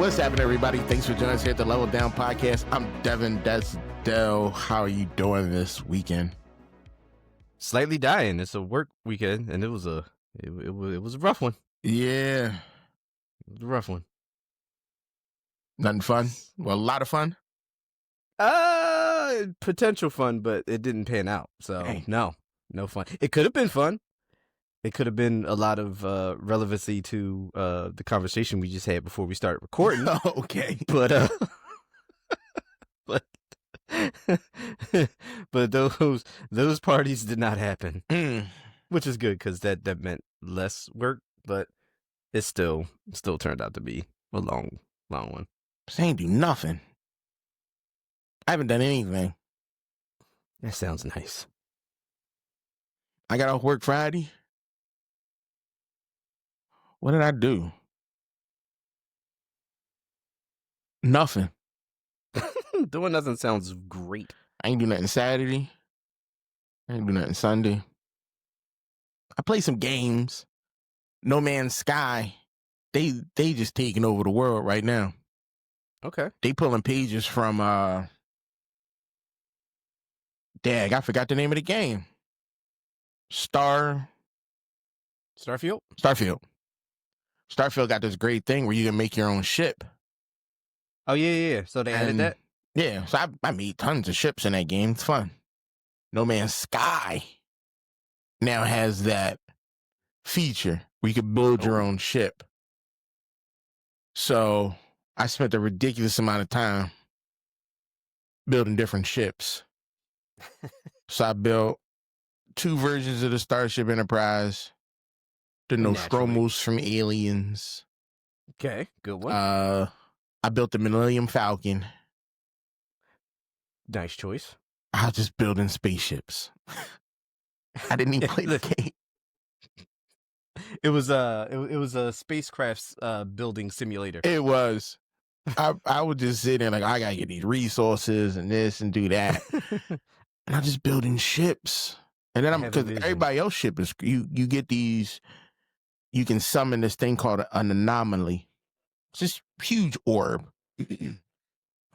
What's happening, everybody? Thanks for joining us here at the Level Down Podcast. I'm Devin. That's Del. How are you doing this weekend? Slightly dying. It's a work weekend, and it was a rough one. Yeah. It was a rough one. Nothing fun? Well, a lot of fun? Potential fun, but it didn't pan out. So, Hey. no fun. It could have been fun. It could have been a lot of relevancy to the conversation we just had before we started recording. Okay. But but those parties did not happen, which is good because that meant less work. But it still turned out to be a long one. I ain't do nothing. I haven't done anything. That sounds nice. I got off work Friday. What did I do? Nothing. Doing nothing sounds great. I ain't do nothing Saturday. I ain't do nothing Sunday. I played some games. No Man's Sky. They just taking over the world right now. Okay. They pulling pages from Dag, I forgot the name of the game. Starfield. Starfield got this great thing where you can make your own ship. Oh yeah. So they added that? Yeah, so I made tons of ships in that game. It's fun. No Man's Sky now has that feature where you can build your own ship. So I spent a ridiculous amount of time building different ships. So I built 2 versions of the Starship Enterprise, the Nostromos from Aliens. Okay, good one. I built the Millennium Falcon. Nice choice. I was just building spaceships. I didn't even play the game. It was a spacecraft's building simulator. It was. I would just sit there like, I gotta get these resources and this and do that. And I'm just building ships. And then because everybody else's ship is, you get these, you can summon this thing called an anomaly. It's this huge orb.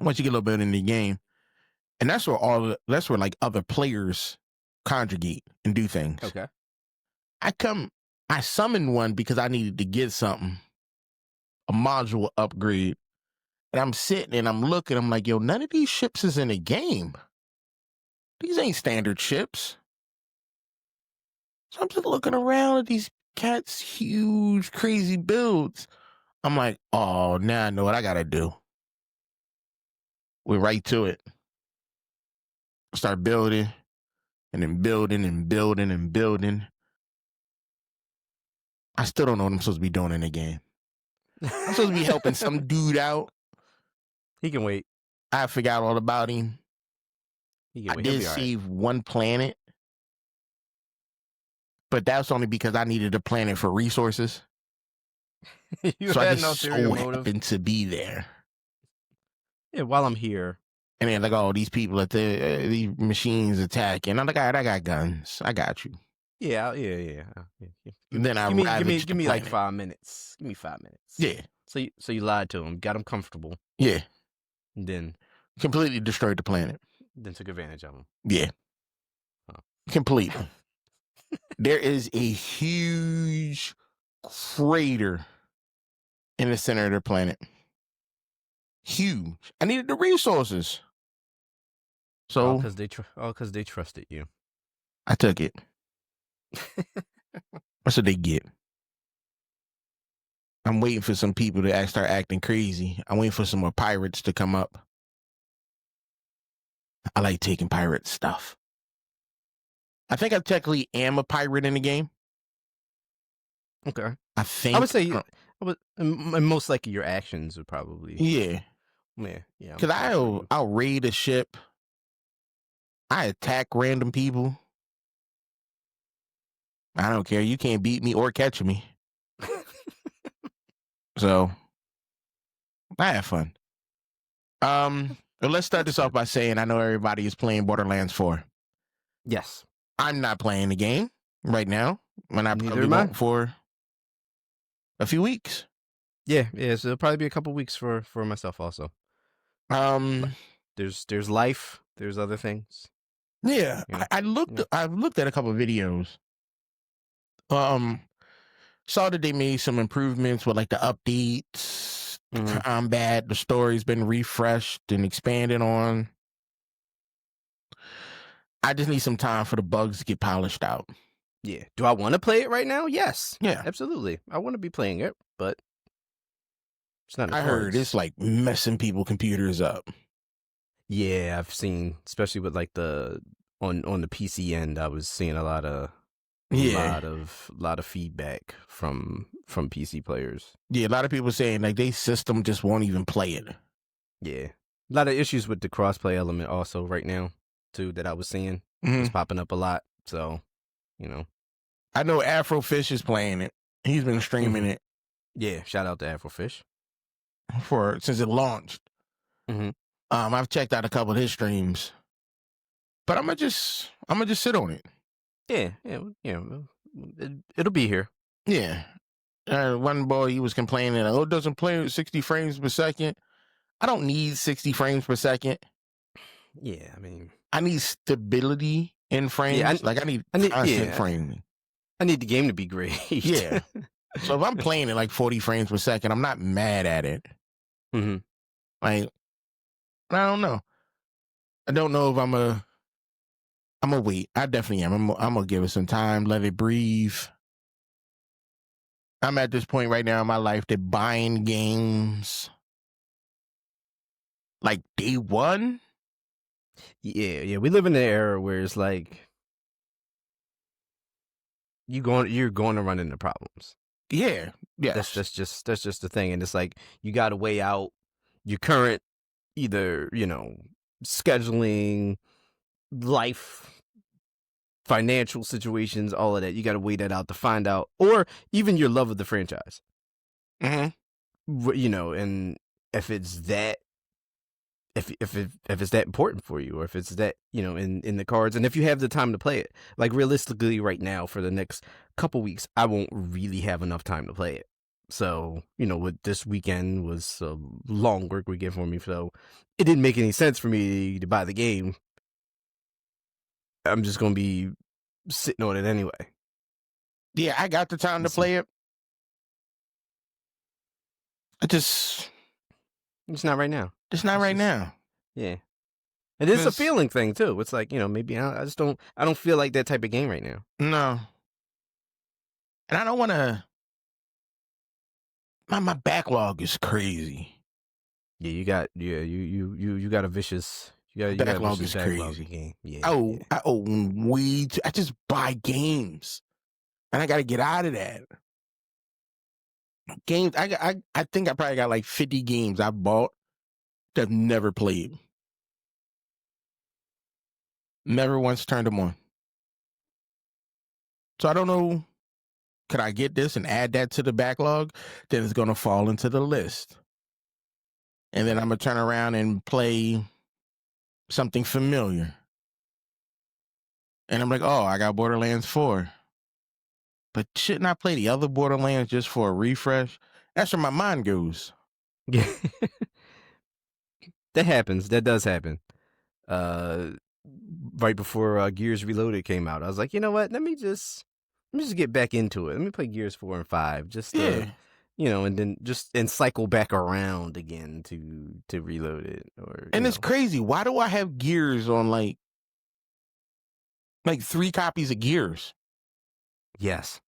Once you get a little bit in the game. And that's where like other players conjugate and do things. Okay. I summoned one because I needed to get something, a module upgrade. And I'm sitting and I'm looking, I'm like, yo, none of these ships is in the game. These ain't standard ships. So I'm just looking around at these cats' huge, crazy builds. I'm like, oh, now I know what I gotta do. We're right to it. Start building, and then building and building and building. I still don't know what I'm supposed to be doing in the game. I'm supposed to be helping some dude out. He can wait. I forgot all about him. I did save one planet, but that's only because I needed a planet for resources. You so had I an just ulterior so motive. happened to be there. Yeah, while I'm here. And then like, oh, these people at these machines attacking. I'm like, all right, I got guns. I got you. Yeah. And then give me like 5 minutes. Give me 5 minutes. Yeah. So you lied to him, got him comfortable. Yeah. And then completely destroyed the planet. Then took advantage of him. Yeah. Completely. There is a huge crater in the center of the planet. Huge. I needed the resources. So because they trusted you. I took it. That's what they get. I'm waiting for some people to start acting crazy. I'm waiting for some more pirates to come up. I like taking pirate stuff. I think I technically am a pirate in the game. Okay. I think. I would say, and most likely your actions would probably. Yeah. Yeah. Because I'll raid a ship. I attack random people. I don't care. You can't beat me or catch me. So I have fun. But let's start this off by saying I know everybody is playing Borderlands 4. Yes. I'm not playing the game right now. And I Neither probably am I. won't for a few weeks. Yeah, so it'll probably be a couple weeks for myself also. Um, there's life, there's other things. yeah, You know? I've looked at a couple of videos. Saw that they made some improvements with like the updates, the combat, the story's been refreshed and expanded on. I just need some time for the bugs to get polished out. Yeah. Do I want to play it right now? Yes. Yeah. Absolutely. I want to be playing it, but it's not in the I heard it's cards. like messing people computers up. Yeah, I've seen, especially with like the on the PC end, I was seeing a lot of feedback from PC players. Yeah, a lot of people saying like they system just won't even play it. Yeah. A lot of issues with the crossplay element also right now too that I was seeing. It's popping up a lot. So, you know. I know Afrofish is playing it. He's been streaming it. Yeah, shout out to Afrofish. Since it launched. I've checked out a couple of his streams. But I'm gonna just sit on it. Yeah. It'll be here. Yeah. One boy, he was complaining, it doesn't play at 60 frames per second. I don't need 60 frames per second. Yeah, I mean, I need stability in frames. Yeah, I need constant framing. I need the game to be great. Yeah. So if I'm playing at like 40 frames per second, I'm not mad at it. Like, I don't know. I don't know if I'm gonna wait. I definitely am. I'm gonna give it some time, let it breathe. I'm at this point right now in my life that buying games like day one. Yeah. We live in an era where it's like you're going to run into problems. Yeah. That's just the thing, and it's like you got to weigh out your current either scheduling, life, financial situations, all of that. You got to weigh that out to find out, or even your love of the franchise. And if it's that. If it's that important for you, or if it's that in the cards, and if you have the time to play it, like realistically right now for the next couple weeks, I won't really have enough time to play it. So with this weekend was a long work weekend for me, so it didn't make any sense for me to buy the game. I'm just gonna be sitting on it anyway. Yeah, I got the time to play it. It's not right now. It's not right now. Yeah. It is a feeling thing too. It's like, maybe I don't feel like that type of game right now. No. And I don't want to. My backlog is crazy. Yeah, you got a vicious. Backlog is crazy. Game. Yeah. I owe way too. I just buy games, and I got to get out of that. Games. I think I probably got like 50 games I bought that I've never played. Never once turned them on. So I don't know. Could I get this and add that to the backlog? Then it's going to fall into the list. And then I'm going to turn around and play something familiar. And I'm like, oh, I got Borderlands 4. But shouldn't I play the other Borderlands just for a refresh? That's where my mind goes. Yeah. That happens. That does happen. Right before Gears Reloaded came out, I was like, you know what? Let me just get back into it. Let me play Gears 4 and 5 just to, and then and cycle back around again to reload it. And it's crazy. Why do I have Gears on like 3 copies of Gears? Yes.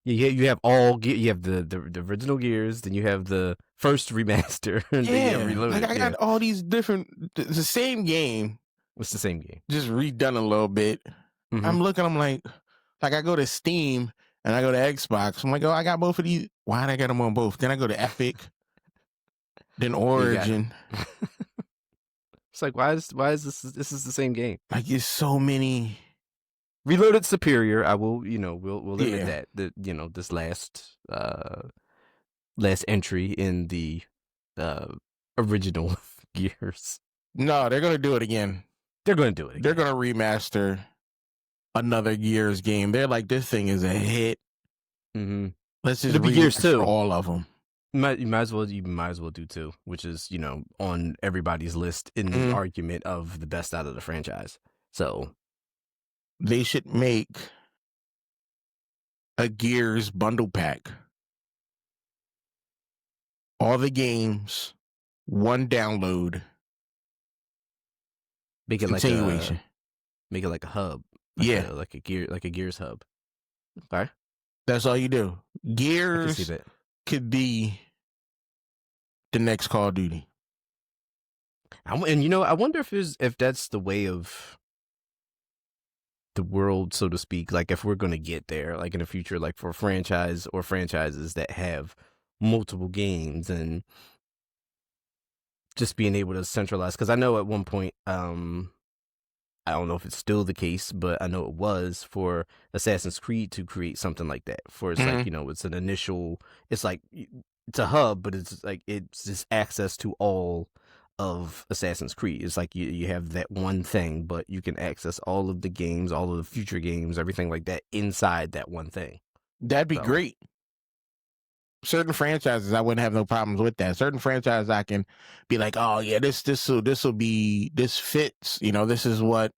Yeah, you have all. You have the original Gears, then you have the first remaster, and then you have Reloaded. Like I got all these different. The same game. It's the same game, just redone a little bit. I'm looking. I'm like I go to Steam and I go to Xbox. I'm like, oh, I got both of these. Why did I get them on both? Then I go to Epic, then Origin. It's like why is this? This is the same game. Like it's so many. Reloaded superior. I will, we'll limit that. This last entry in the original Gears. No, they're gonna do it again. They're gonna do it again. They're gonna remaster another Gears game. They're like, this thing is a hit. Let's just It'll be Gears remaster 2. all of them. You might as well do 2, which is, on everybody's list in the argument of the best out of the franchise. So they should make a Gears bundle pack. All the games, one download. Make it continuation. Like a hub. Like a Gears hub. Okay. That's all you do. Gears could be the next Call of Duty. I wonder if that's the way of the world, so to speak. Like if we're gonna get there, like in the future, like for franchise or franchises that have multiple games and just being able to centralize. Because I know at one point, I don't know if it's still the case, but I know it was for Assassin's Creed to create something like that. For it's like, it's an initial, it's like, it's a hub, but it's like, it's just access to all of Assassin's Creed. It's like you have that one thing, but you can access all of the games, all of the future games, everything like that inside that one thing. That'd be great. Certain franchises, I wouldn't have no problems with that. Certain franchises, I can be like, oh yeah, this fits. This is what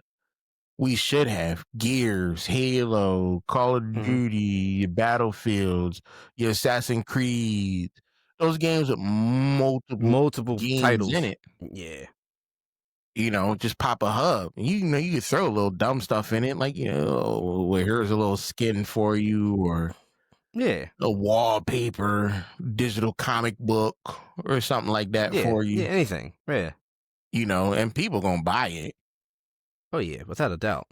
we should have. Gears, Halo, Call of Duty, your Battlefields, your Assassin's Creed. Those games with multiple games titles in it. Yeah. Just pop a hub. You can throw a little dumb stuff in it, like here's a little skin for you, or a wallpaper, digital comic book, or something like that for you. Yeah, anything. Yeah. And people gonna buy it. Oh yeah, without a doubt.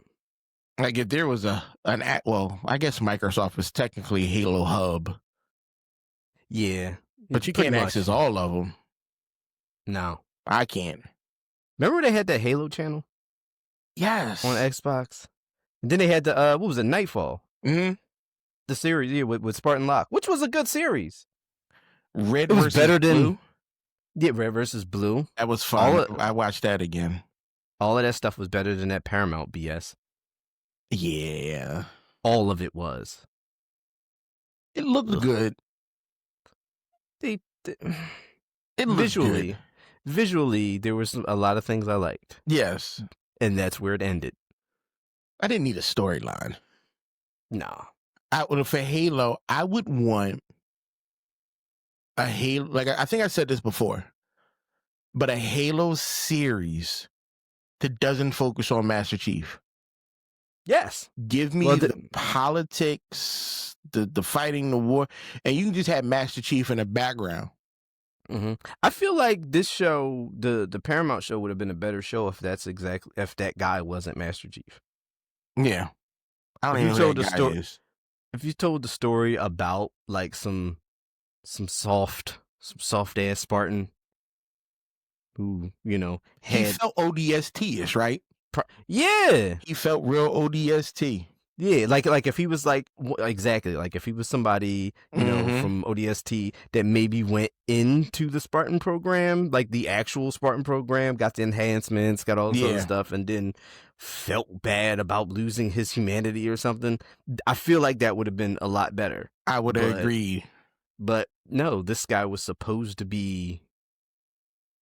Like if there was I guess Microsoft is technically Halo Hub. Yeah. But you can't access all of them. No. I can't. Remember they had that Halo channel? Yes. On Xbox? And then they had the, what was it, Nightfall? Mm-hmm. The series with Spartan Locke, which was a good series. Red versus Blue? Yeah, Red versus Blue. That was fun. I watched that again. All of that stuff was better than that Paramount BS. Yeah. All of it was. It looked good. It looked visually, there was a lot of things I liked. Yes. And that's where it ended. I didn't need a storyline. No. For Halo, I would want a Halo, like I think I said this before, but a Halo series that doesn't focus on Master Chief. Yes. Give me the politics, the fighting, the war, and you can just have Master Chief in the background. I feel like this show, the Paramount show, would have been a better show if that guy wasn't Master Chief. Yeah. I don't even know who that guy is. If you told the story about like some soft ass Spartan who, he felt ODST-ish, right? Yeah. He felt real ODST. Yeah, like if he was like, exactly, like if he was somebody, from ODST that maybe went into the Spartan program, like the actual Spartan program, got the enhancements, got all this other stuff, and then felt bad about losing his humanity or something, I feel like that would have been a lot better. I would agree. But no, this guy was supposed to be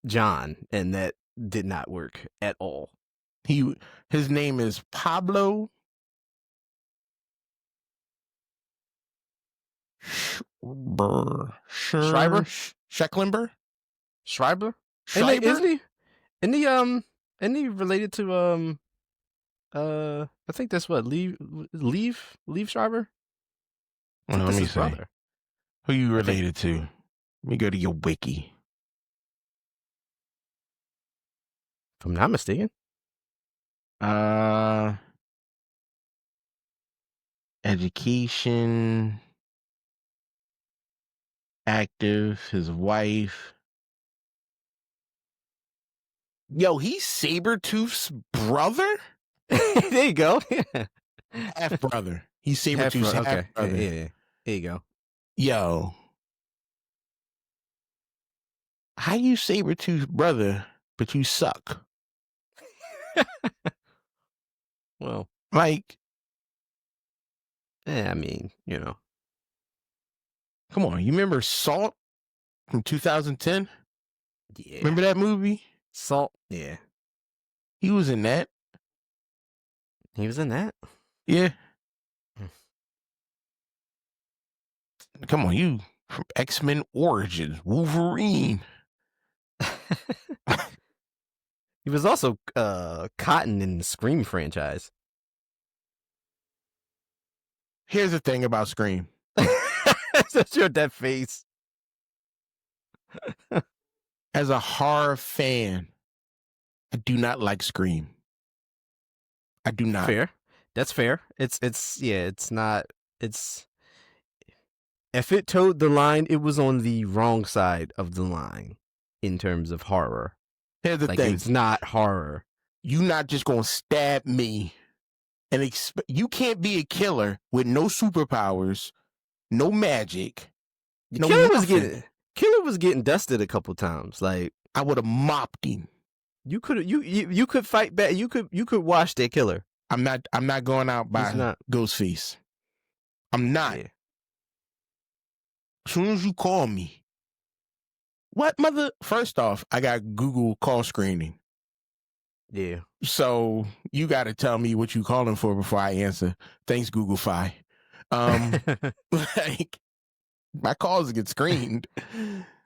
John, and that did not work at all. His name is Pablo Schreiber? Schecklenber? Schreiber? Schreiber? Isn't he related to I think that's what Leave Schreiber? Well, let me see. Brother. Who you related to? Let me go to your wiki. If I'm not mistaken. Education, active, his wife. Yo, he's Sabretooth's brother? There you go. Half brother. He's Sabretooth's half brother. Yeah. There you go. Yo. How you Sabretooth's brother, but you suck? Well, like, I mean, Come on, you remember Salt from 2010? Yeah. Remember that movie? Salt? Yeah. He was in that. He was in that? Yeah. Come on, you from X-Men Origins, Wolverine. He was also Cotton in the Scream franchise. Here's the thing about Scream. Such your that face. As a horror fan, I do not like Scream. I do not. Fair. That's fair. It's not. If it towed the line, it was on the wrong side of the line in terms of horror. Here's the thing. It's not horror. You not just gonna stab me and you can't be a killer with no superpowers, no magic. No Killer was getting dusted a couple times. Like, I would have mopped him. You could fight back. You could wash that killer. I'm not going out by Ghostface. I'm not. Yeah. As soon as you call me. What mother? First off, I got Google call screening. Yeah. So you got to tell me what you calling for before I answer. Thanks, Google-Fi. Like, my calls get screened.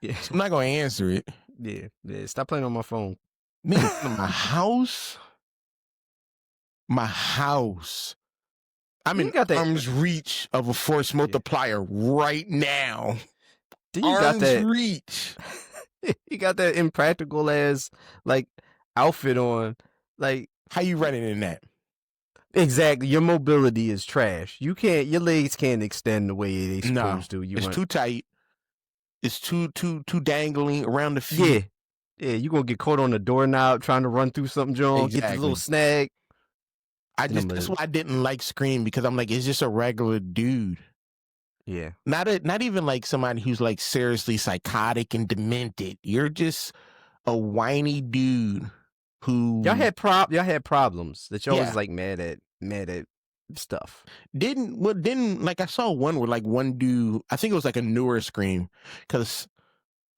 Yeah. So I'm not going to answer it. Yeah. Stop playing on my phone. Me, my house. My house. I'm in arm's reach of a force multiplier right now. Arm's reach. You got that impractical ass outfit on. Like, how you running in that? Exactly. Your mobility is trash. Your legs can't extend the way they supposed to. It's too tight. It's too dangling around the feet. Yeah, you're gonna get caught on the doorknob trying to run through something, John. Exactly. Get the little snag. That's why I didn't like Scream, because I'm like, it's just a regular dude. Yeah. Not even like somebody who's like seriously psychotic and demented. You're just a whiny dude who y'all had problems that y'all was like mad at stuff. Didn't like, I saw one where like one dude, I think it was like a newer Scream, because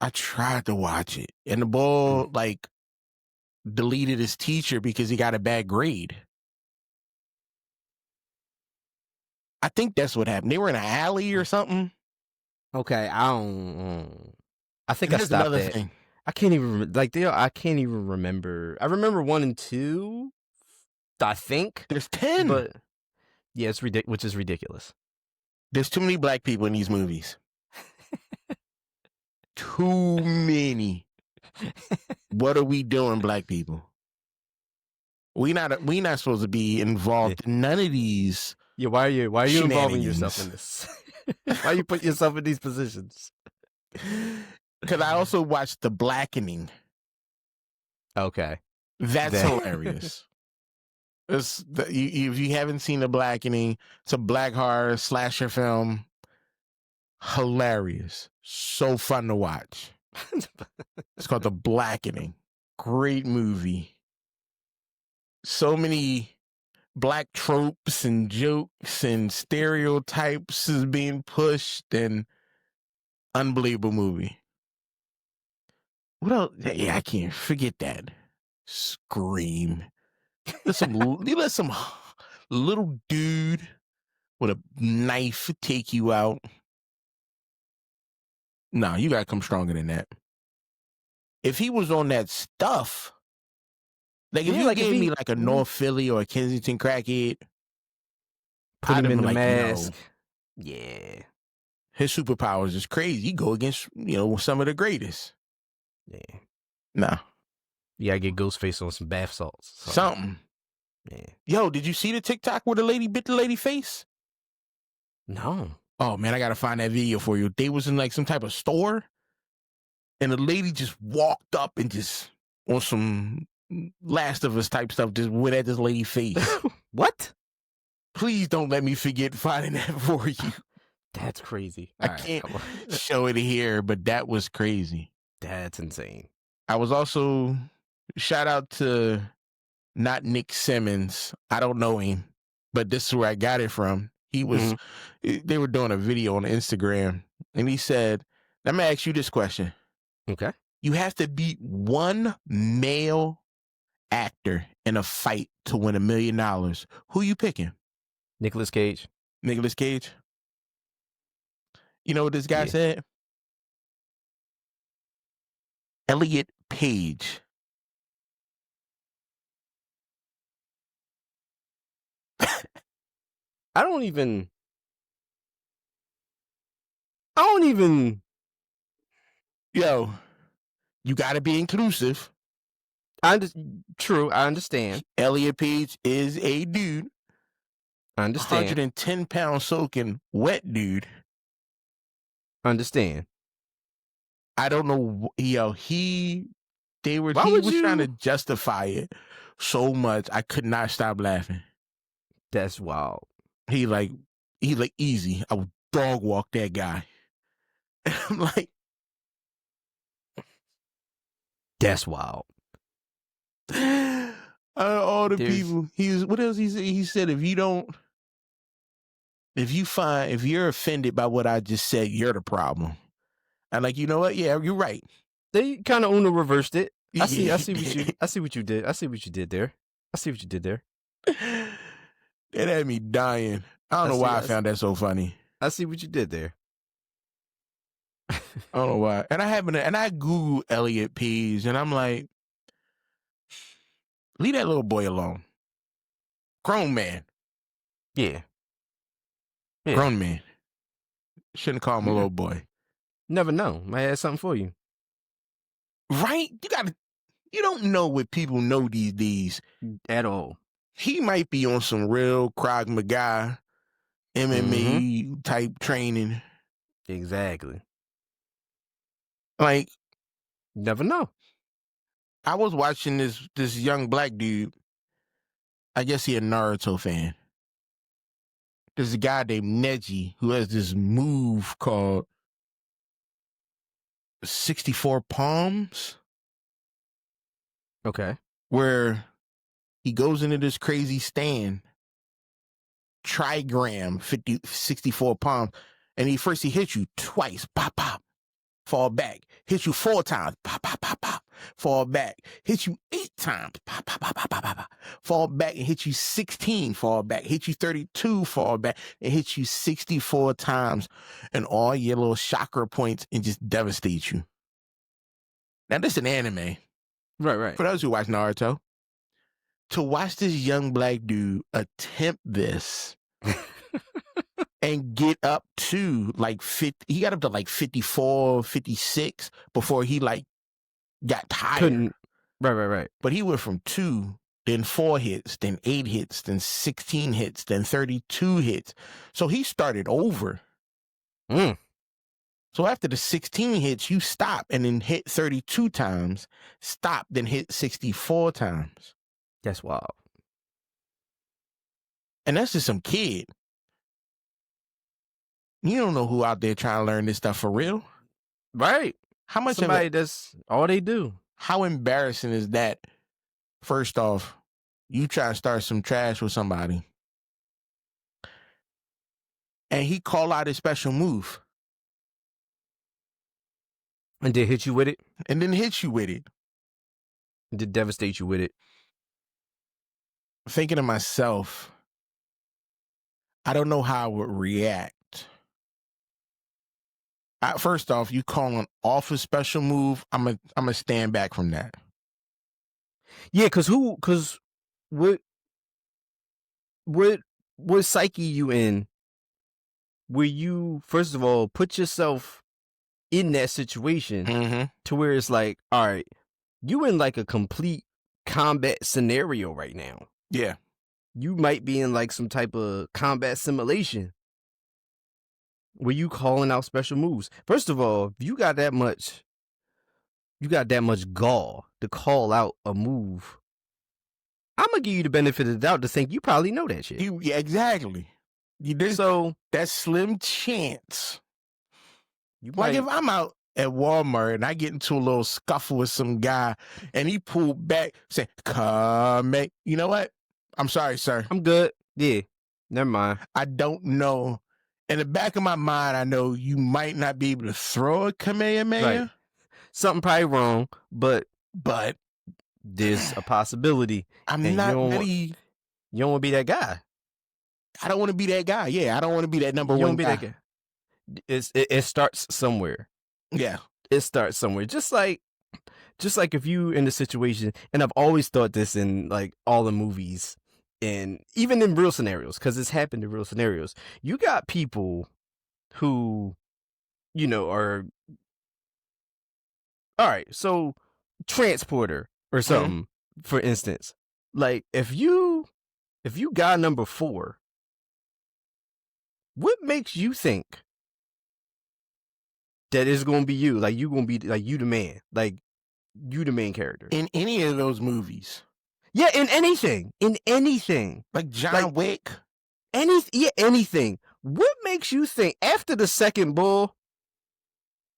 I tried to watch it and the boy like deleted his teacher because he got a bad grade. I think that's what happened. They were in an alley or something. Okay, I think I stopped that. Thing. I can't even I can't even remember. I remember 1 and 2. I think there's 10, but yeah, it's which is ridiculous. There's too many black people in these movies. Too many. What are we doing, black people? We not supposed to be involved in none of these. Yeah, why are you involving yourself in this? Why you put yourself in these positions? Because I also watched The Blackening. Okay, that's hilarious. If you haven't seen The Blackening, it's a black horror slasher film. Hilarious, so fun to watch. It's called The Blackening. Great movie. So many black tropes and jokes and stereotypes is being pushed, and unbelievable movie. What else? Yeah, I can't forget that. Scream. Let some little dude with a knife take you out. No, you gotta come stronger than that. If he was on that stuff, like if you gave me like a North Philly or a Kensington crackhead, put him in the mask. Yeah. His superpowers is crazy. He go against, some of the greatest. Yeah. Nah. You gotta get Ghostface on some bath salts. Something. Yeah. Yo, did you see the TikTok where the lady bit the lady face? No. Oh man, I gotta find that video for you. They was in like some type of store, and the lady just walked up and just on some Last of Us type stuff, just went at this lady's face. What? Please don't let me forget finding that for you. That's crazy. I can't show it here, but that was crazy. That's insane. I was also, shout out to not Nick Simmons. I don't know him, but this is where I got it from. He was, they were doing a video on Instagram, And he said, let me ask you this question. Okay. You have to beat one male actor in a fight to win $1 million. Who you picking? Nicolas Cage. Nicolas Cage? You know what this guy said? Elliot Page. I don't even. Yo, you got to be inclusive. True, I understand. Elliot Page is a dude. I understand. 110 pound soaking wet dude. Understand. I don't know. Yo, he was trying to justify it so much. I could not stop laughing. That's wild. He like easy. I would dog walk that guy. And I'm like, that's wild. All the people. What else he said? He said, if you're offended by what I just said, you're the problem. I'm like, you know what? Yeah, you're right. They kind of Uno reversed it. I see what you did. I see what you did there. It had me dying. I don't know why I found that so funny. I see what you did there. I don't know why. And I Googled Elliot Page, and I'm like, leave that little boy alone. Grown man. Yeah. Grown man. Shouldn't call him a little boy. Never know. Might have something for you. Right? You don't know what people know these days. At all. He might be on some real Krav Maga, MMA type training. Exactly. Like, never know. I was watching this young black dude. I guess he a Naruto fan. There's a guy named Neji who has this move called 64 palms. Okay. Where he goes into this crazy stand, trigram, 64 palms, and he hits you twice, pop, pop, fall back. Hits you 4 times, pop, pop, pop, pop, fall back. Hits you 8 times, pop, pop, pop, pop, pop, pop, pop, fall back, and hits you 16, fall back. Hits you 32, fall back, and hits you 64 times, and all your little chakra points, and just devastate you. Now, this is an anime. Right. For those who watch Naruto, to watch this young black dude attempt this and get up to like 50, he got up to like 54, 56 before he like got tired. Right. But he went from 2, then 4 hits, then 8 hits, then 16 hits, then 32 hits. So he started over. So after the 16 hits, you stop and then hit 32 times, stop, then hit 64 times. That's wild. And that's just some kid. You don't know who out there trying to learn this stuff for real. Right. How much somebody that's all they do. How embarrassing is that? First off, you try to start some trash with somebody, and he call out his special move. And then hit you with it? And then hit you with it. And then devastate you with it. Thinking to myself, I don't know how I would react. First off, you calling off a special move, I'm gonna stand back from that. Yeah, cause what psyche you in where you, first of all, put yourself in that situation to where it's like, all right, you in like a complete combat scenario right now. Yeah. You might be in like some type of combat simulation where you calling out special moves. First of all, if you got that much gall to call out a move, I'm gonna give you the benefit of the doubt to think you probably know that shit. Yeah, exactly. So that's slim chance. Like if I'm out at Walmart and I get into a little scuffle with some guy and he pulled back, say, "Come, mate." You know what? I'm sorry, sir. I'm good. Yeah. Never mind. I don't know In the back of my mind, I know you might not be able to throw a Kamehameha. Right. Something probably wrong, but there's a possibility. I'm not ready. You don't want to be that guy. I don't want to be that guy. Yeah, I don't want to be that number one guy. That guy. It starts somewhere. Yeah. It starts somewhere. Just like if you in the situation, and I've always thought this in like all the movies and even in real scenarios, because it's happened in real scenarios. You got people who, are all right. So transporter or something, for instance, like if you got number 4, what makes you think that it's gonna be you? Like you gonna be like you the man, like you the main character in any of those movies. Yeah, in anything, like John Wick, anything. What makes you think after the second bull,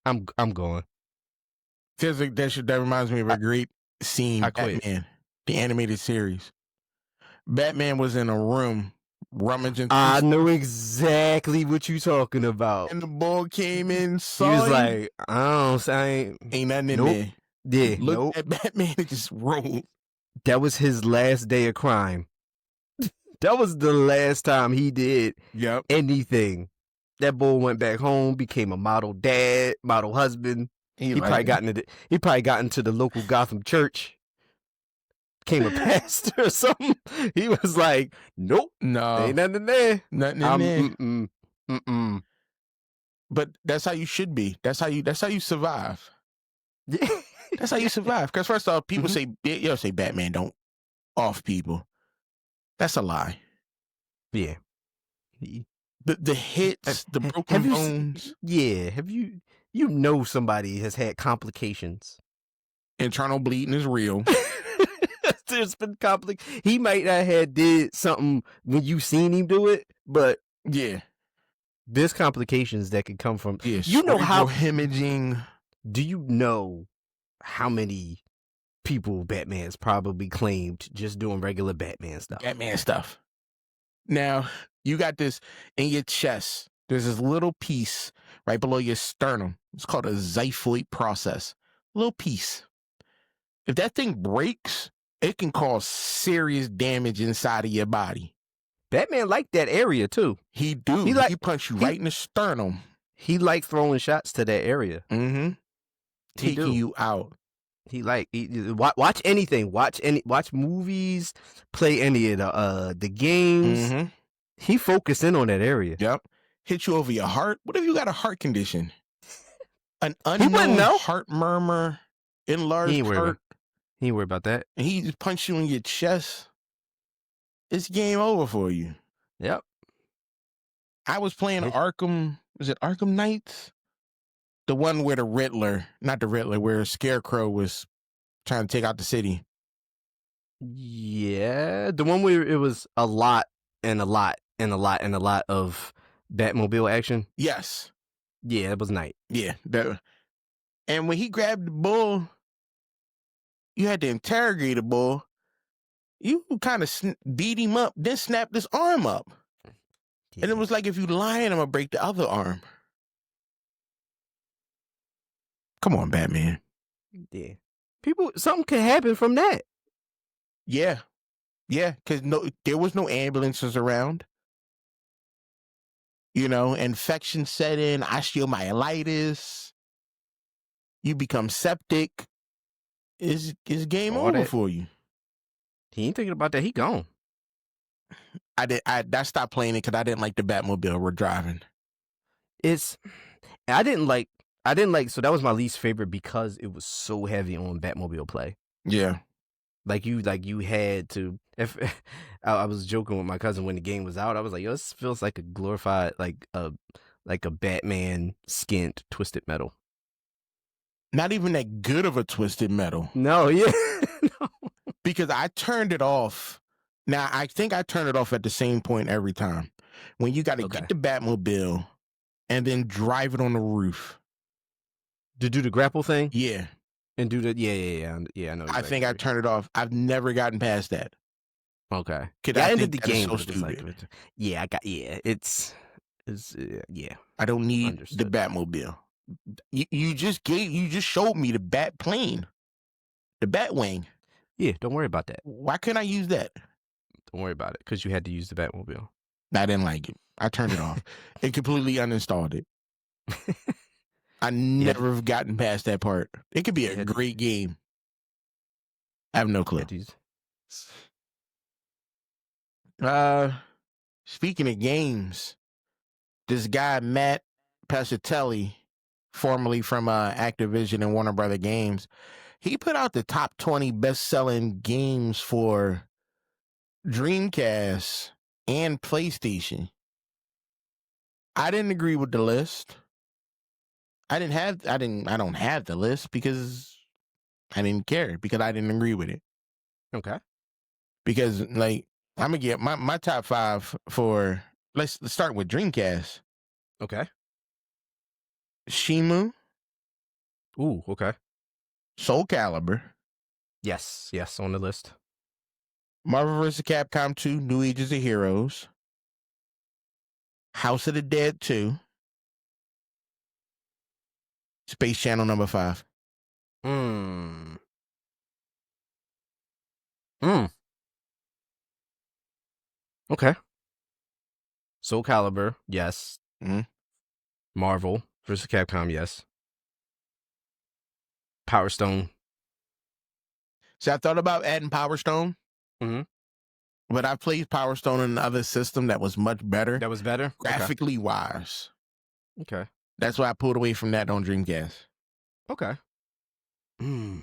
I'm going? That reminds me of a great scene. Batman, the animated series. Batman was in a room rummaging. I know exactly what you talking about. And the bull came in. He was like, ain't nothing in there. Yeah, look at Batman and just rolled. That was his last day of crime. That was the last time he did anything. That boy went back home, became a model dad, model husband. He probably got into the local Gotham church. Became a pastor or something. He was like, nope, no, ain't nothing in there. Nothing in there. But that's how you should be. That's how you survive. That's how you survive. Because first off, people say Batman don't off people. That's a lie. Yeah. The hits, the broken bones. Have you somebody has had complications. Internal bleeding is real. There's been he might not have did something when you seen him do it, but there's complications that could come from. You know how hemorrhaging. Do you know how many people Batman's probably claimed just doing regular Batman stuff? Now, you got this in your chest. There's this little piece right below your sternum. It's called a xiphoid process. A little piece. If that thing breaks, it can cause serious damage inside of your body. Batman liked that area too. He punched you right in the sternum. He liked throwing shots to that area. Taking you out. Watch anything. Watch movies. Play any of the games. He focused in on that area. Yep. Hit you over your heart. What if you got a heart condition? An unknown heart murmur, enlarged heart. He ain't worried about that. And he just punched you in your chest. It's game over for you. Yep. I was playing Arkham. Was it Arkham Knights? The one where where Scarecrow was trying to take out the city. Yeah, the one where it was a lot of Batmobile action. Yes. Yeah, it was Knight. Yeah. And when he grabbed the bull, you had to interrogate the bull. You kind of beat him up, then snapped his arm up. Yeah. And it was like, if you lying, I'm going to break the other arm. Come on, Batman. Yeah. Something could happen from that. Yeah. Yeah, because there was no ambulances around. Infection set in, osteomyelitis. You become septic. It's game over for you. He ain't thinking about that. He gone. I stopped playing it because I didn't like the Batmobile we're driving. I didn't like, so that was my least favorite because it was so heavy on Batmobile play. Yeah. Like you had to, if I was joking with my cousin when the game was out, I was like, yo, this feels like a glorified, like a Batman skinned Twisted Metal. Not even that good of a Twisted Metal. No, yeah. No. Because I turned it off. Now, I think I turned it off at the same point every time. When you got to get the Batmobile and then drive it on the roof. To do the grapple thing? Yeah. And do the, yeah, I know. I think I turned it off. I've never gotten past that. Okay. I ended the game. So stupid. it's Is yeah, I don't need the understood. Batmobile. You just showed me the Bat plane, the Batwing. Yeah, don't worry about that. Why couldn't I use that? Don't worry about it because you had to use the Batmobile. I didn't like it. I turned it off and completely uninstalled it. I You had to, never have gotten past that part. It could be you a had to, great game. I have no you clue. had to use. Uh, Speaking of games, this guy Matt Piscatella, formerly from Activision and Warner Brother Games, he put out the top 20 best-selling games for Dreamcast and PlayStation. I didn't agree with the list. I don't have the list because I didn't care, because I didn't agree with it. Okay. Because like I'm gonna get my top 5 for let's start with Dreamcast. Okay. Shimu, Ooh. Okay. Soul Calibur, Yes. Yes. On the list. Marvel vs. Capcom 2, New Ages of Heroes, House of the Dead 2, Space Channel number 5. Hmm. Hmm. Okay. Soul Calibur. Yes. Mm-hmm. Marvel vs. Capcom. Yes. Power Stone. See, I thought about adding Power Stone, Mm-hmm. but I played Power Stone in another system that was much better, That was better. Okay. graphically wise. Okay. That's why I pulled away from that on Dreamcast. Okay. Hmm.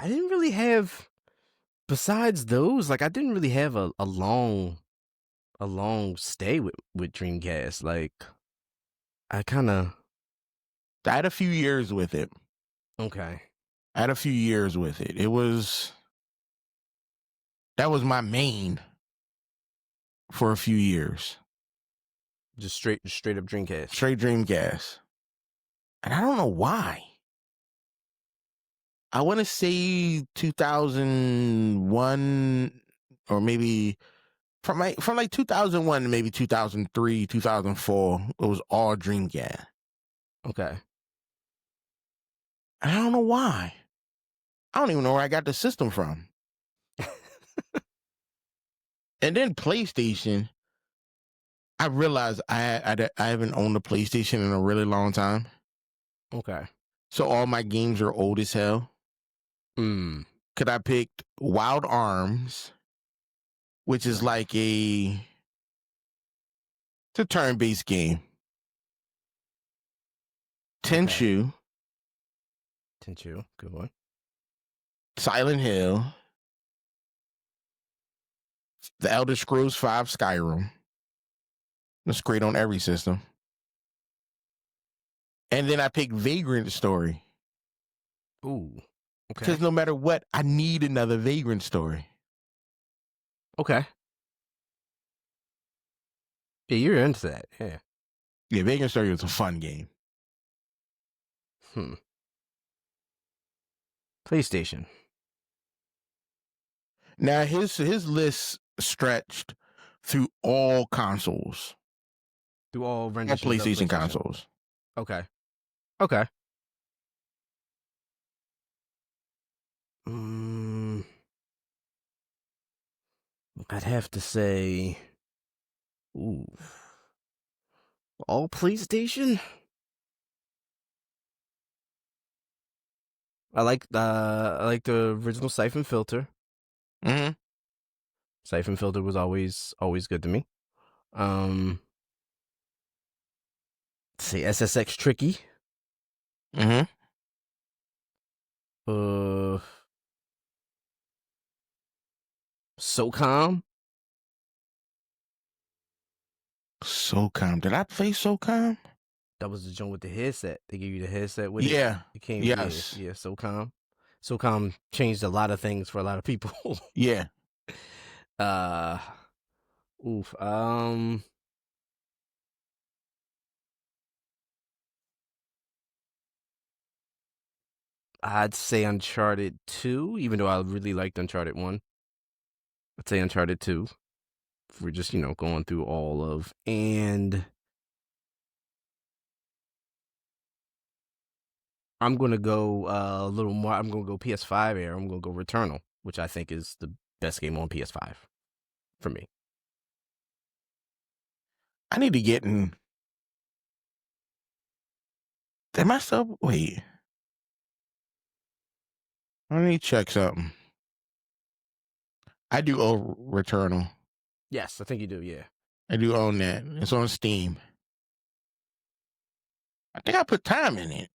I didn't really have, besides those, like I didn't really have a long stay with Dreamcast. Like I kind of I had a few years with it. okay. I had a few years with it. That was my main for a few years. Just straight up Dreamcast. Straight Dreamcast. And I don't know why. I want to say 2001, or maybe from like 2001 to maybe 2003, 2004, it was all Dreamcast. Okay. And I don't know why. I don't even know where I got the system from. And then PlayStation, I realized I haven't owned a PlayStation in a really long time. Okay. So all my games are old as hell. Hmm. Could I picked Wild Arms, which is Right. like it's a turn-based game. Okay. Tenchu, Tenchu. Good one. Silent Hill, The Elder Scrolls 5 Skyrim. That's great on every system. And then I picked Vagrant Story. Ooh. Okay. Because no matter what, I need another Vagrant Story. Okay. Yeah, you're into that. Yeah. Yeah, Vagrant Story was a fun game. Hmm. PlayStation. Now his list stretched through all consoles, Do all all renditions of PlayStation PlayStation. consoles. Okay. Okay. Mm, I'd have to say, ooh, all PlayStation. I like the original Siphon Filter. Mm-hmm. Siphon Filter was always good to me. Let's see, SSX Tricky. Mm-hmm. Uh, SOCOM. SOCOM. Did I play SOCOM? That was the joint with the headset. They gave you the headset with it. Yeah. It came, Yes. yeah, SOCOM. SOCOM changed a lot of things for a lot of people. Yeah. uh, oof. I'd say Uncharted 2, even though I really liked Uncharted 1. I'd say Uncharted 2. we're just going through all of, and I'm gonna go a little more. I'm gonna go PS5 era. I'm gonna go Returnal, which I think is the best game on PS5 for me. I need to get in. Am I still? Wait. Let me check something. I do own Returnal. Yes, I think you do. Yeah, I do own that. It's on Steam. I think I put time in it.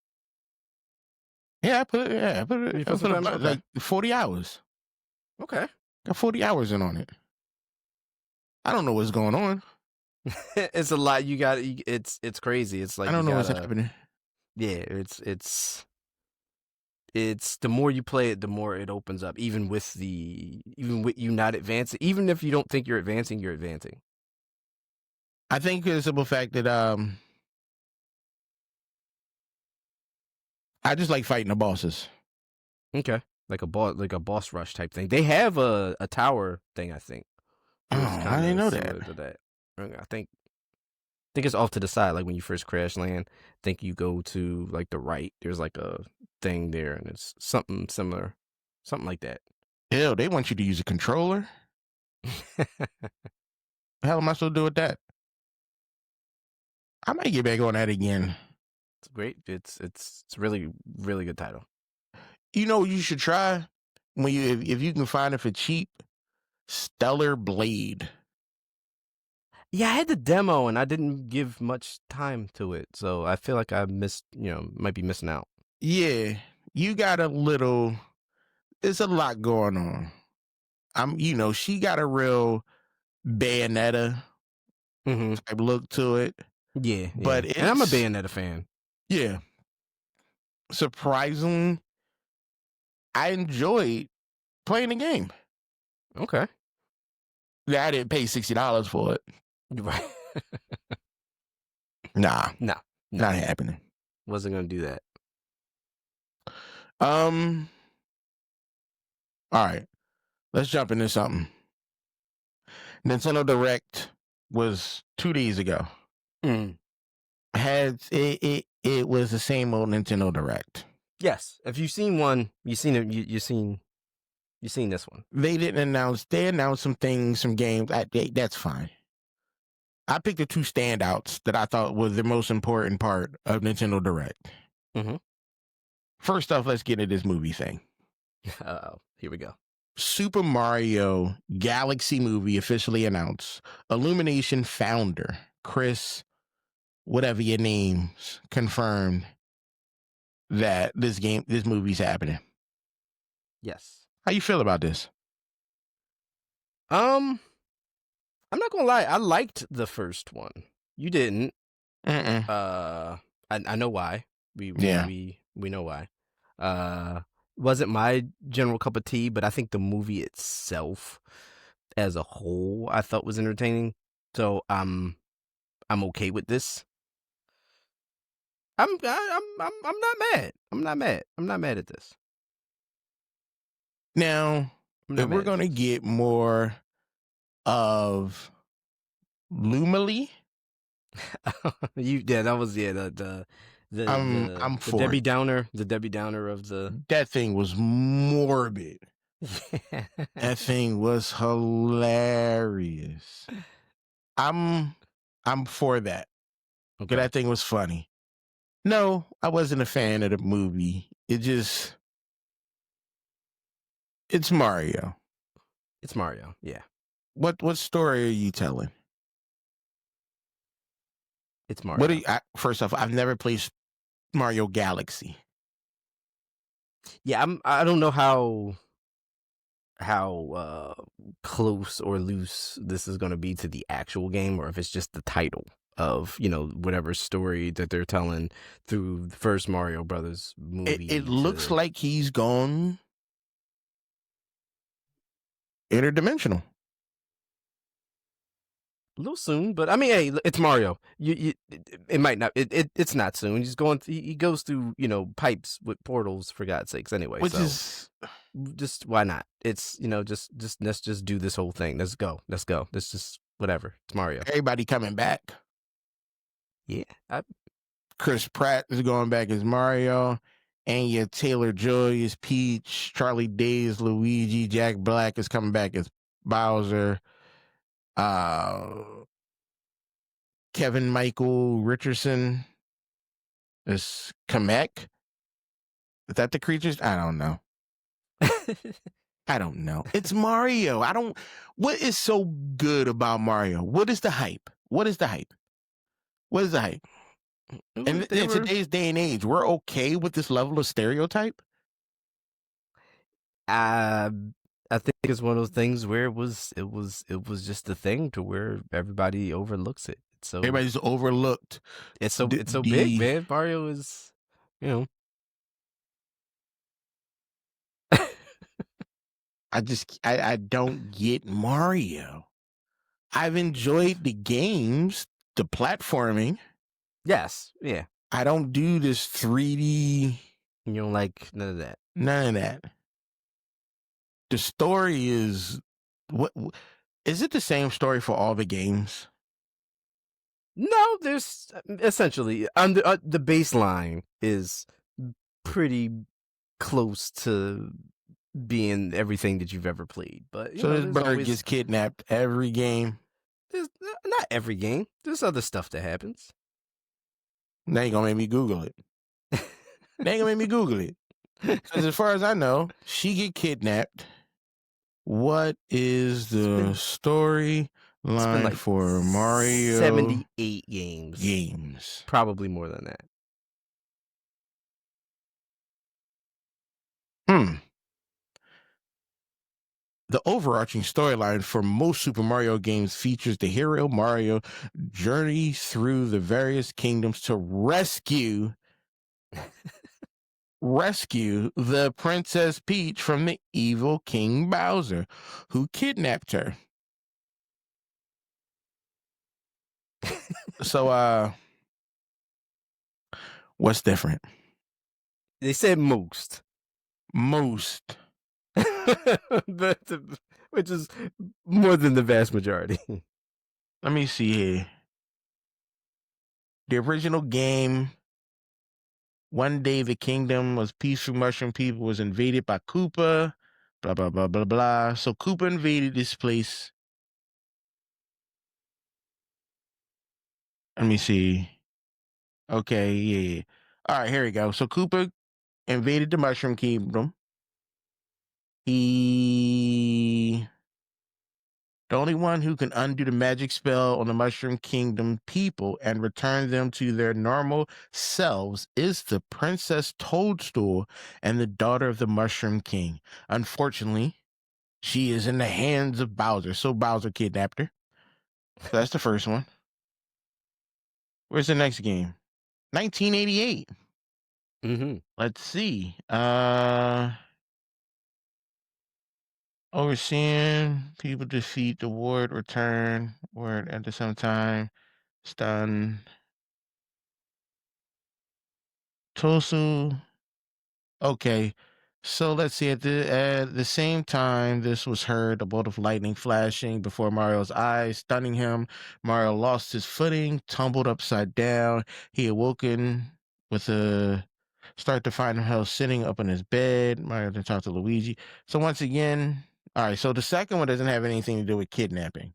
Yeah, I put about, like 40 hours. Okay. Got 40 hours in on it. I don't know what's going on. It's a lot. You got it's crazy. It's like I don't know what's happening. Yeah, it's the more you play it, the more it opens up. Even with you not advancing, even if you don't think you're advancing, you're advancing. I think it's the simple fact that I just like fighting the bosses. Okay, like a boss rush type thing. They have a tower thing, I think. Oh, I didn't know that. To that. I think it's off to the side. Like when you first crash land, I think you go to like the right. There's like a thing there, and it's something similar, something like that. Hell, they want you to use a controller. Hell, am I supposed to do with that? I might get back on that again. It's great. It's really really good title. You know, you should try when if you can find it for cheap. Stellar Blade. Yeah, I had the demo and I didn't give much time to it, so I feel like I missed. Might be missing out. Yeah, you got a little. There's a lot going on. She got a real Bayonetta type look to it. Yeah, but and I'm a Bayonetta fan. Yeah, surprisingly, I enjoyed playing the game. Okay. Yeah, I didn't pay $60 for it. Right. Nah, no, not happening. Wasn't gonna do that. All right, let's jump into something. Nintendo Direct was 2 days ago. It was the same old Nintendo Direct. Yes, if you've seen one, you've seen it. You've seen this one. They didn't announce. They announced some things, some games. That's fine. I picked the two standouts that I thought was the most important part of Nintendo Direct. First off, let's get into this movie thing. Here we go. Super Mario Galaxy movie officially announced. Illumination founder Chris, whatever your name's, confirmed that this movie's happening. Yes. How you feel about this? I'm not gonna lie. I liked the first one. You didn't. I know why. We know why. Wasn't my general cup of tea, but I think the movie itself, as a whole, I thought was entertaining. So I'm okay with this. I'm not mad. I'm not mad at this. Now, if we're gonna get more of Lumily, that was I'm the for Debbie it. Downer, the Debbie Downer of the. That thing was morbid. That thing was hilarious. I'm for that. Okay. That thing was funny. No, I wasn't a fan of the movie. It's Mario. It's Mario, yeah. What story are you telling? It's Mario. First off, I've never played Mario Galaxy. Yeah, I don't know how close or loose this is going to be to the actual game, or if it's just the title of whatever story that they're telling through the first Mario Brothers movie. It looks like he's gone interdimensional. A little soon, but I mean, hey, it's Mario. It might not. It's not soon. He's going. He goes through pipes with portals, for God's sakes. Anyway, which is just why not? It's just let's just do this whole thing. Let's go. Let's just whatever. It's Mario. Everybody coming back. Yeah. Chris Pratt is going back as Mario. Anya Taylor-Joy is Peach. Charlie Day is Luigi. Jack Black is coming back as Bowser. Kevin Michael Richardson is Kamek. Is that the creatures? I don't know. I don't know. It's Mario. What is so good about Mario? What is the hype? What is the hype? What is the hype? And in today's day and age, we're okay with this level of stereotype? I think it's one of those things where it was just a thing to where everybody overlooks it. So everybody's overlooked. It's so big, man. Mario is, you know. I don't get Mario. I've enjoyed the games, the platforming. Yes, yeah. I don't do this 3D. You don't like none of that. None of that. The story is what? Is it the same story for all the games? No, there's essentially the baseline is pretty close to being everything that you've ever played. But so this bird gets kidnapped every game. There's not every game. There's other stuff that happens. Now you gonna make me Google it. Now you gonna make me Google it. Because as far as I know, she get kidnapped. What is the story line like for Mario? 78 games. Probably more than that. The overarching storyline for most Super Mario games features the hero Mario journey through the various kingdoms to rescue the Princess Peach from the evil King Bowser, who kidnapped her. So, what's different? They said most. Which is more than the vast majority. Let me see here. The original game, one day the kingdom was peaceful mushroom people was invaded by Koopa, blah, blah, blah, blah, blah. So Koopa invaded this place. Let me see. Okay, yeah. All right, here we go. So Koopa invaded the Mushroom Kingdom. The only one who can undo the magic spell on the Mushroom Kingdom people and return them to their normal selves is the Princess Toadstool and the daughter of the Mushroom King. Unfortunately, she is in the hands of Bowser, so Bowser kidnapped her. So that's the first one. Where's the next game? 1988. Let's see. Overseeing people defeat the ward, return word at the same time. Stun. Tosu. Okay. So let's see. At the same time, this was heard, a bolt of lightning flashing before Mario's eyes, stunning him. Mario lost his footing, tumbled upside down. He awoken with a start to find himself sitting up in his bed. Mario then talked to Luigi. So once again, all right. So the second one doesn't have anything to do with kidnapping.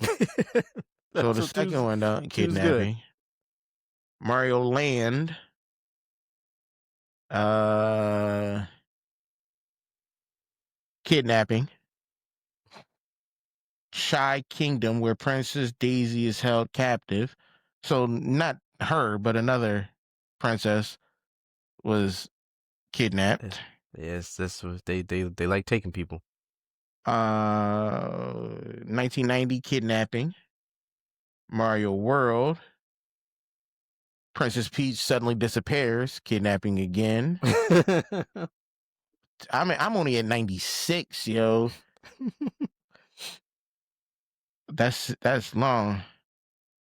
So the second one, kidnapping. Mario Land. Kidnapping. Shy Kingdom, where Princess Daisy is held captive. So not her, but another princess was kidnapped. Yes, that's what they like taking people. 1990 Kidnapping. Mario World. Princess Peach suddenly disappears, kidnapping again. I mean, I'm only at 96, yo. That's long.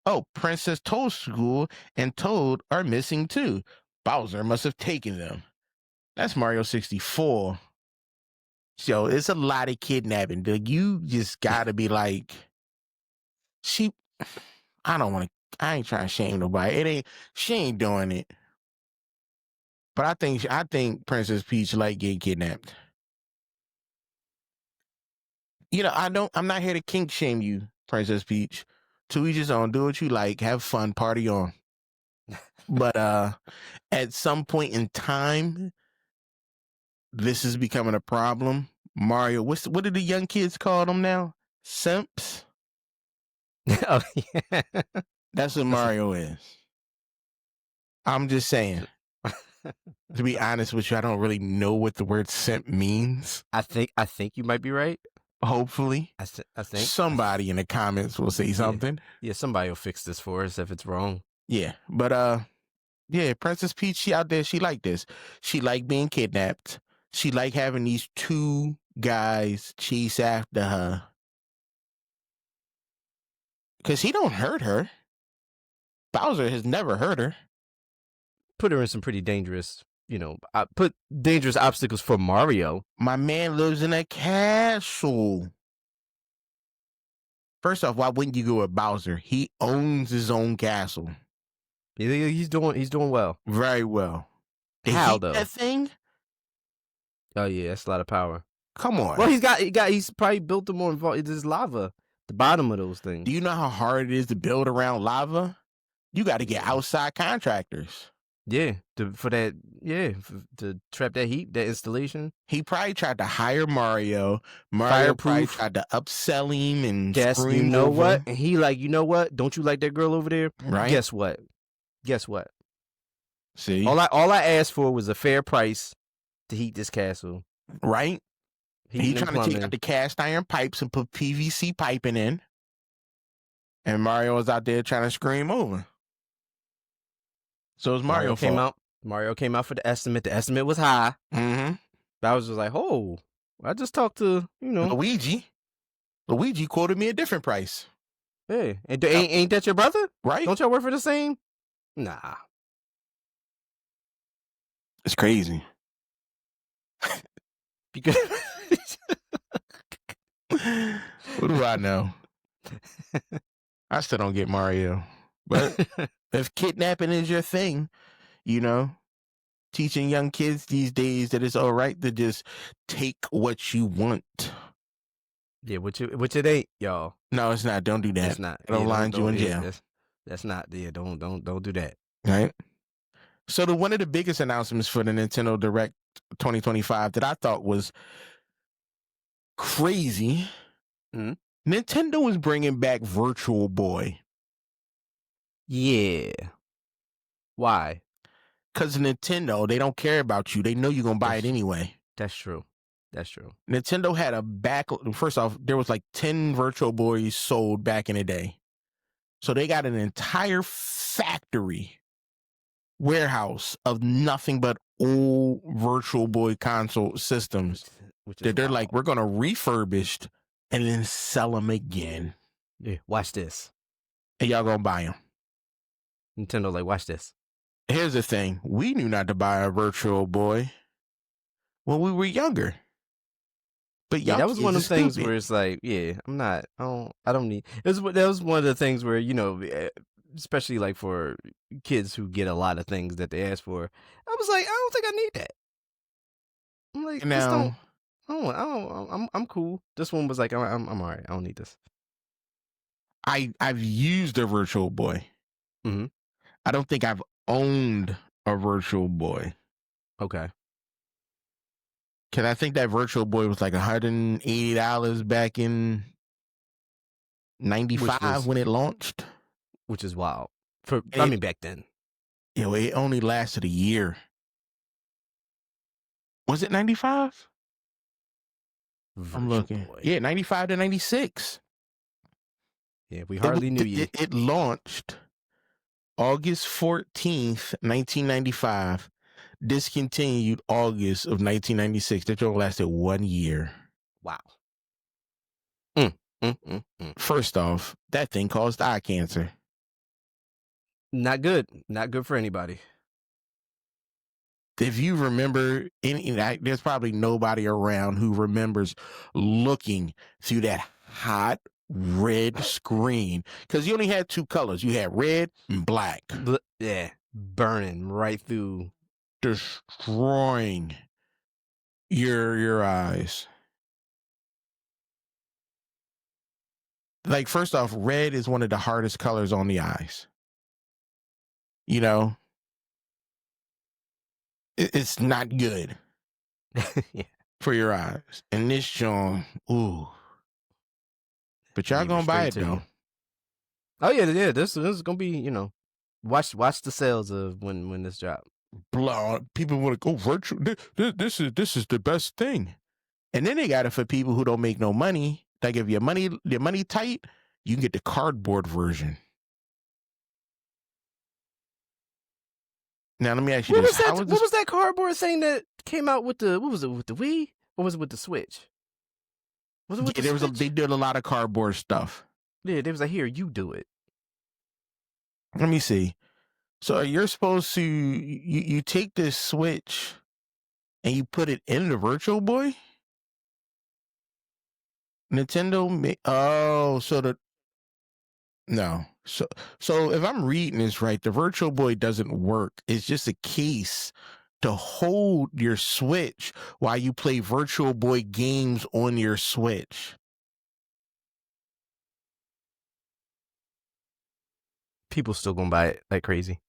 Oh, Princess Toadstool and Toad are missing too. Bowser must have taken them. That's Mario 64. So it's a lot of kidnapping. Dude. You just gotta be like, She, I don't want to. I ain't trying to shame nobody. She ain't doing it. But I think Princess Peach like getting kidnapped. I'm not here to kink shame you, Princess Peach. To each his own. Do what you like. Have fun. Party on. But at some point in time, this is becoming a problem. Mario, what did the young kids call them now? Simps? Oh, yeah. That's what Mario is. I'm just saying. To be honest with you, I don't really know what the word simp means. I think you might be right. Hopefully. I think somebody in the comments will say something. Yeah, somebody will fix this for us if it's wrong. Yeah, but yeah, Princess Peach, she out there, she like this. She like being kidnapped. She like having these two guys chase after her. Because he don't hurt her. Bowser has never hurt her. Put her in some pretty dangerous, put dangerous obstacles for Mario. My man lives in a castle. First off, why wouldn't you go with Bowser? He owns his own castle. He's doing well. Very well. How though? That thing? Oh yeah, that's a lot of power. Come on. Well, he's probably built them on there's lava. The bottom of those things. Do you know how hard it is to build around lava? You got to get outside contractors. Yeah, to trap that heat, that installation. He probably tried to hire Mario. Mario probably tried to upsell him and screw him over. What? And he like, you know what? Don't you like that girl over there? Right. Guess what? See? All I asked for was a fair price to heat this castle. Right? He trying to take out the cast iron pipes and put PVC piping in. And Mario was out there trying to scream over. So it was Mario came out for the estimate. The estimate was high. Mm-hmm. I was just like, oh, I just talked to, Luigi. Luigi quoted me a different price. Hey, and ain't that your brother? Right. Don't y'all work for the same? Nah. It's crazy. Because what do I know? I still don't get Mario. But if kidnapping is your thing, teaching young kids these days that it's all right to just take what you want. Yeah, which it ain't, y'all. No, it's not. Don't do that. It's not. It'll land you in jail. That's not. Yeah, don't do that. Right. So one of the biggest announcements for the Nintendo Direct 2025 that I thought was crazy. Mm-hmm. Nintendo is bringing back Virtual Boy. Yeah. Why? Because Nintendo, they don't care about you. They know you're going to buy it anyway. That's true. Nintendo had first off, there was like 10 Virtual Boys sold back in the day. So they got an entire factory warehouse of nothing but old Virtual Boy console systems that they're like, we're going to refurbish and then sell them again. Yeah, watch this. And y'all going to buy them. Nintendo, like, watch this. Here's the thing. We knew not to buy a Virtual Boy when we were younger. But that was one of the things where it's like, yeah, I don't need. That was one of the things where, especially like for kids who get a lot of things that they ask for, I was like, I don't think I need that. I'm like, now, I'm cool. This one was like, I'm all right. I don't need this. I've used a Virtual Boy. Mm-hmm. I don't think I've owned a Virtual Boy. Okay. Because I think that Virtual Boy was like $180 back in 95 when it launched. Which is wild. Back then. It only lasted a year. Was it 95? I'm looking. Boy. Yeah, 95 to 96. Yeah, we hardly knew you. It launched August 14th, 1995. Discontinued August of 1996. That joke lasted 1 year. Wow. First off, that thing caused eye cancer. Not good. Not good for anybody. If you remember, there's probably nobody around who remembers looking through that hot red screen because you only had two colors. You had red and black. Yeah, burning right through, destroying your eyes. Like, first off, red is one of the hardest colors on the eyes. You know, it's not good yeah. for your eyes. And this John, ooh. But y'all gonna buy it though. Oh yeah. This is gonna be, watch the sales of when this drop. People want to go virtual. This is the best thing. And then they got it for people who don't make no money. Like if your money tight, you can get the cardboard version. Now let me ask you what this: What was that cardboard thing that came out with the? What was it with the Wii? Or was it with the Switch? Was it with the Switch? They did a lot of cardboard stuff. Yeah, they was like, here, you do it. Let me see. So you're supposed to you take this Switch and you put it in the Virtual Boy? Nintendo no. So if I'm reading this right, the Virtual Boy doesn't work. It's just a case to hold your Switch while you play Virtual Boy games on your Switch. People still gonna buy it like crazy.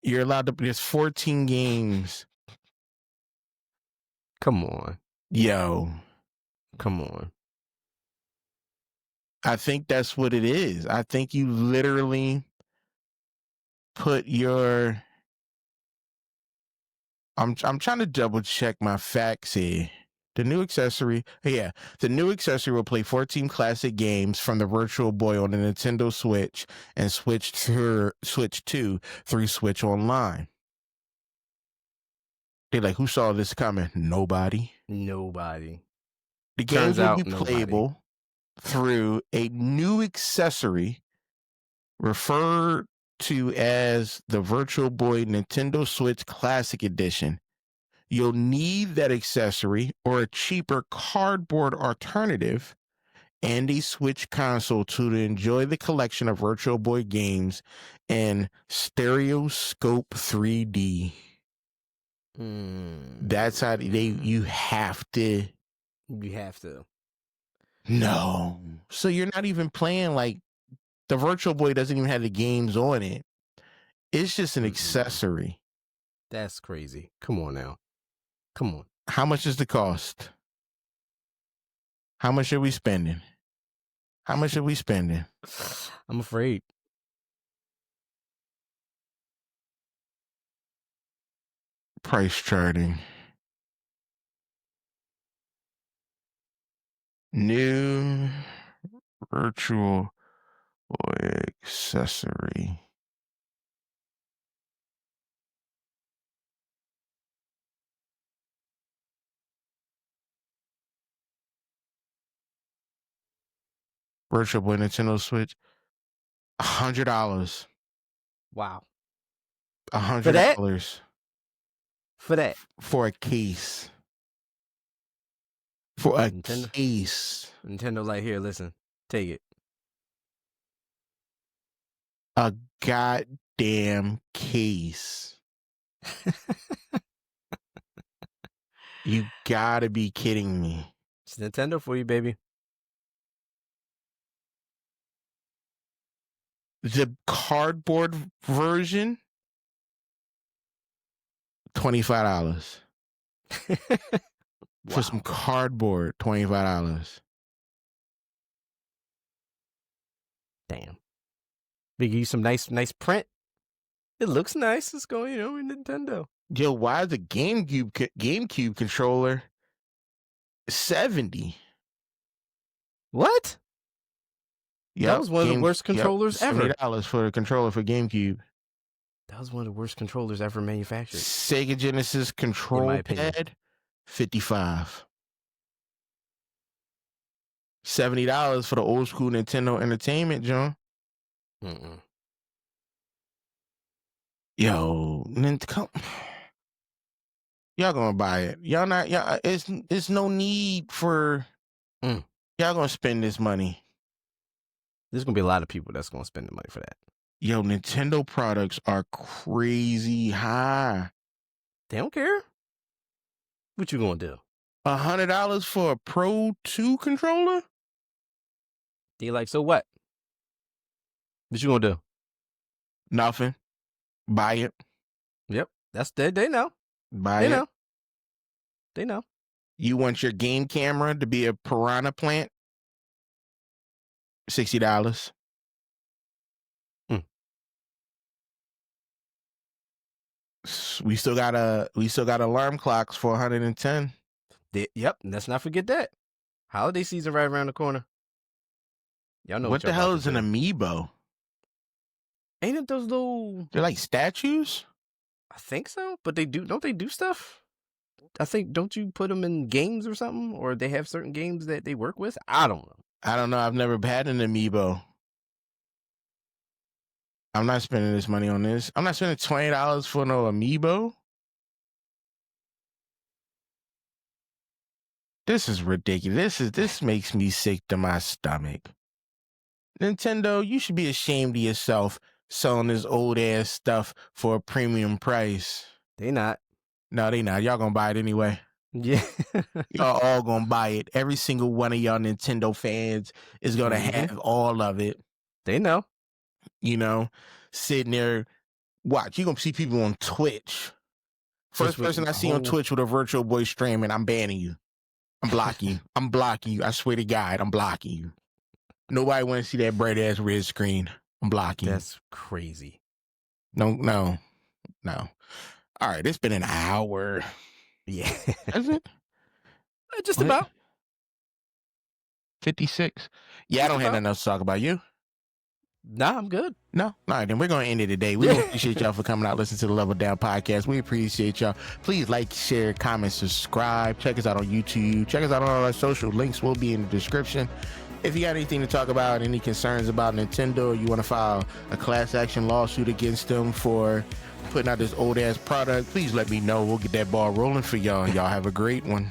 You're allowed to. There's 14 games. Come on. Yo. Come on. I think that's what it is. I think you literally put your... I'm trying to double check my facts here. The new accessory will play 14 classic games from the Virtual Boy on the Nintendo Switch and Switch 2 through Switch Online. They're like, who saw this coming? Nobody. The games will be playable through a new accessory referred to as the Virtual Boy Nintendo Switch Classic Edition. You'll need that accessory or a cheaper cardboard alternative and a Switch console to enjoy the collection of Virtual Boy games in Stereoscope 3D. That's how you have to. You have to. No. So you're not even playing, like, the Virtual Boy doesn't even have the games on it. It's just an accessory. That's crazy. Come on now. Come on. How much is the cost? How much are we spending? I'm afraid. Price charting. New Virtual Boy accessory. Virtual Boy Nintendo Switch. $100. Wow. $100. For that? For a case. For a case. Nintendo like, here, listen. Take it. A goddamn case. You gotta be kidding me. It's Nintendo for you, baby. The cardboard version, $25. For some cardboard, $25. Damn. They give you some nice print. It looks nice. It's going, in Nintendo. Yo, why is the GameCube controller $70? What? Yep, that was one of the worst controllers ever. $70 for a controller for GameCube. That was one of the worst controllers ever manufactured. Sega Genesis control pad, $55. $70 for the old school Nintendo Entertainment, John. Yo, y'all gonna buy it. It's no need for y'all gonna spend this money. There's gonna be a lot of people that's gonna spend the money for that. Yo, Nintendo products are crazy high. They don't care. What you gonna do? $100 for a Pro 2 controller? They like, so what? What you gonna do? Nothing. Buy it. Yep. That's they know. Buy They it. know. They know. You want your game camera to be a piranha plant? $60. We still got alarm clocks for 110. Yep. Let's not forget that. Holiday season right around the corner. Y'all know what the hell is an amiibo? Ain't it those little? They're like statues. I think so, but don't they do stuff? I think, don't you put them in games or something, or they have certain games that they work with? I don't know. I've never had an amiibo. I'm not spending this money on this. I'm not spending $20 for no amiibo. This is ridiculous. This makes me sick to my stomach. Nintendo, you should be ashamed of yourself selling this old ass stuff for a premium price. They not. No, they not. Y'all gonna buy it anyway. Yeah. Y'all all gonna buy it. Every single one of y'all Nintendo fans is gonna have all of it. They know. You know, sitting there, watch. You're gonna see people on Twitch. First person I see on Twitch with a Virtual Boy streaming, I'm banning you. I'm blocking you. I'm blocking you. I swear to God, I'm blocking you. Nobody want to see that bright ass red screen. I'm blocking you. That's crazy. No. All right, it's been an hour. Yeah. Is it? Just about. 56. Yeah, I don't have nothing else to talk about. You? Nah, I'm good. No? All right, then we're going to end it today. We appreciate y'all for coming out, listening to the Level Down Podcast. We appreciate y'all. Please like, share, comment, subscribe. Check us out on YouTube. Check us out on all our social links. Will be in the description. If you got anything to talk about, any concerns about Nintendo, or you want to file a class action lawsuit against them for putting out this old ass product, please let me know. We'll get that ball rolling for y'all. Y'all have a great one.